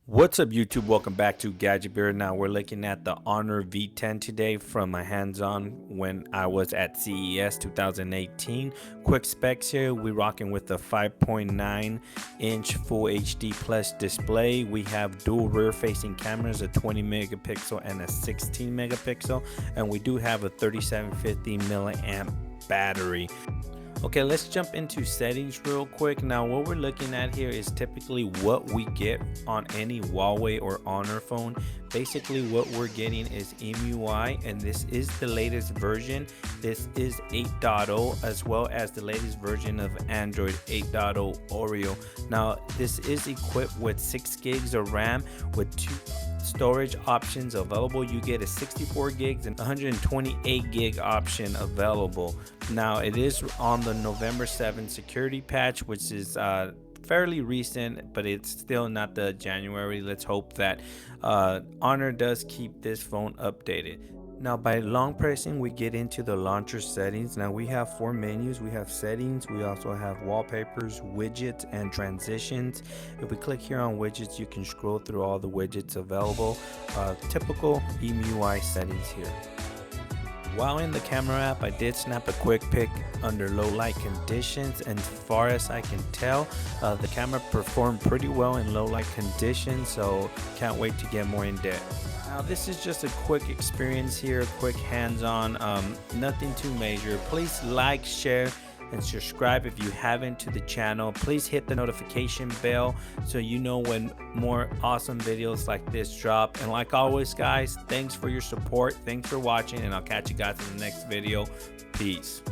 What's up YouTube? Welcome back to Gadget Beer. Now we're looking at the Honor V10 today from my hands-on when I was at CES 2018. Quick specs here, we're rocking with the 5.9 inch full HD plus display. We have dual rear facing cameras, a 20 megapixel and a 16 megapixel, and we do have a 3750 milliamp battery. Okay, let's jump into settings real quick. Now what we're looking at here is typically what we get on any Huawei or Honor phone. Basically what we're getting is MUI, and this is the latest version. This is 8.0 as well as the latest version of Android 8.0 Oreo. Now this is equipped with 6 gigs of RAM with 2 storage options available. You get a 64 gigs and 128 gig option available. Now it is on the November 7 security patch, which is fairly recent, but it's still not the January. Let's hope that Honor does keep this phone updated. Now by long pressing we get into the launcher settings. Now we have 4 menus. We have settings, we also have wallpapers, widgets, and transitions. If we click here on widgets, you can scroll through all the widgets available. Typical MUI settings here. While in the camera app, I did snap a quick pic under low light conditions, and as far as I can tell, the camera performed pretty well in low light conditions, so can't wait to get more in depth. Now this is just a quick experience here, quick hands-on, nothing too major. Please like, share, and subscribe if you haven't to the channel. Please hit the notification bell so you know when more awesome videos like this drop. And like always guys, thanks for your support, thanks for watching, and I'll catch you guys in the next video. Peace.